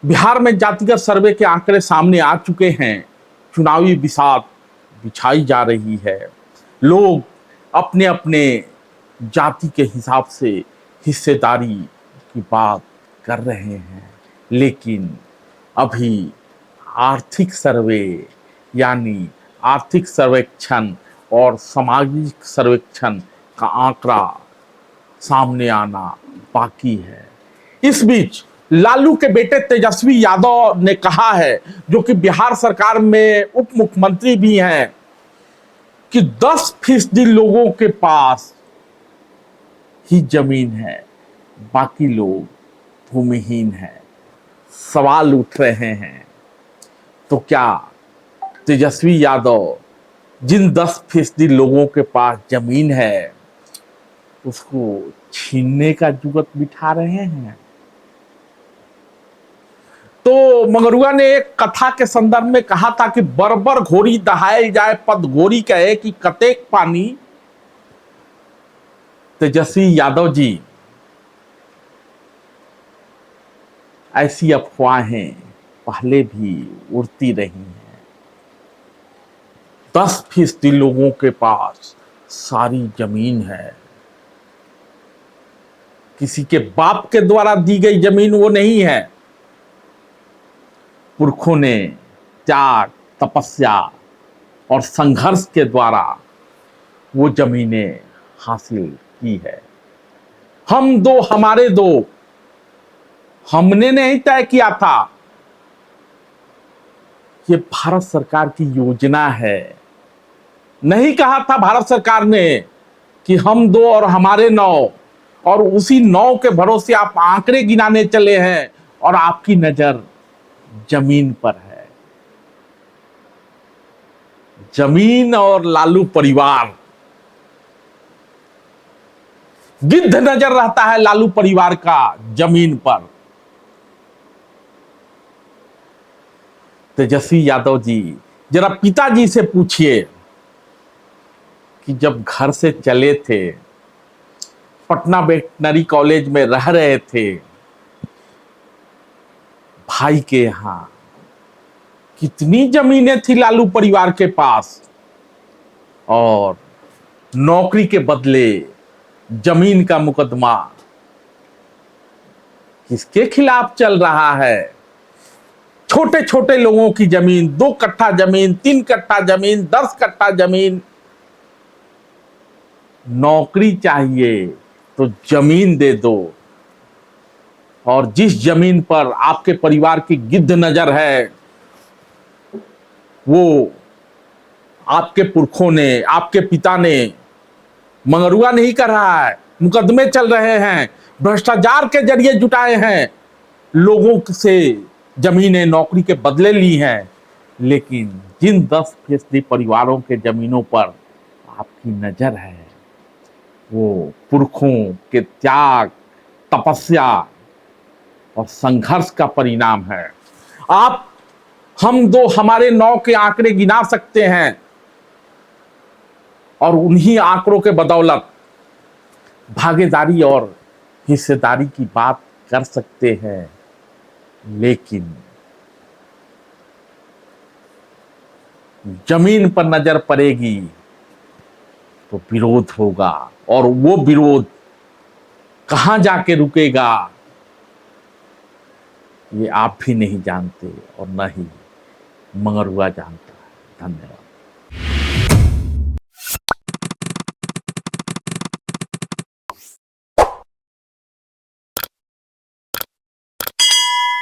बिहार में जातिगत सर्वे के आंकड़े सामने आ चुके हैं। चुनावी बिसात बिछाई जा रही है। लोग अपने अपने जाति के हिसाब से हिस्सेदारी की बात कर रहे हैं, लेकिन अभी आर्थिक सर्वे यानी आर्थिक सर्वेक्षण और सामाजिक सर्वेक्षण का आंकड़ा सामने आना बाकी है। इस बीच लालू के बेटे तेजस्वी यादव ने कहा है, जो कि बिहार सरकार में उप मुख्यमंत्री भी हैं, कि 10% लोगों के पास ही जमीन है, बाकी लोग भूमिहीन हैं। सवाल उठ रहे हैं, तो क्या तेजस्वी यादव जिन 10% लोगों के पास जमीन है उसको छीनने का जुगत बिठा रहे हैं? तो मंगरुआ ने एक कथा के संदर्भ में कहा था कि बरबर घोरी दहायल जाए पद घोरी कहे कि कतेक पानी। तेजस्वी यादव जी, ऐसी अफवाहें पहले भी उड़ती रही हैं। 10% लोगों के पास सारी जमीन है। किसी के बाप के द्वारा दी गई जमीन वो नहीं है। पुरखों ने त्याग, तपस्या और संघर्ष के द्वारा वो जमीनें हासिल की है। हम दो हमारे दो, हमने नहीं तय किया था। ये भारत सरकार की योजना है। नहीं कहा था भारत सरकार ने कि हम दो और हमारे 9, और उसी 9 के भरोसे आप आंकड़े गिनाने चले हैं और आपकी नजर जमीन पर है। जमीन और लालू परिवार, गिद्ध नजर रहता है लालू परिवार का जमीन पर। तेजस्वी यादव जी, जरा पिताजी से पूछिए कि जब घर से चले थे, पटना वेटनरी कॉलेज में रह रहे थे, भाई के यहां कितनी जमीनें थी लालू परिवार के पास, और नौकरी के बदले जमीन का मुकदमा किसके खिलाफ चल रहा है? छोटे छोटे लोगों की जमीन, 2 कट्ठा जमीन, 3 कट्ठा जमीन, 10 कट्ठा जमीन। नौकरी चाहिए तो जमीन दे दो, और जिस जमीन पर आपके परिवार की गिद्ध नजर है, वो आपके पुरखों ने, आपके पिता ने, मंगरुआ नहीं कर रहा है, मुकदमे चल रहे हैं, भ्रष्टाचार के जरिए जुटाए हैं, लोगों से जमीनें नौकरी के बदले ली हैं। लेकिन जिन 10% परिवारों के जमीनों पर आपकी नजर है, वो पुरखों के त्याग, तपस्या और संघर्ष का परिणाम है। आप हम दो हमारे 9 के आंकड़े गिना सकते हैं और उन्हीं आंकड़ों के बदौलत भागीदारी और हिस्सेदारी की बात कर सकते हैं, लेकिन जमीन पर नजर पड़ेगी तो विरोध होगा, और वो विरोध कहां जाके रुकेगा ये आप भी नहीं जानते और न ही मंगरुआ जानता है। धन्यवाद।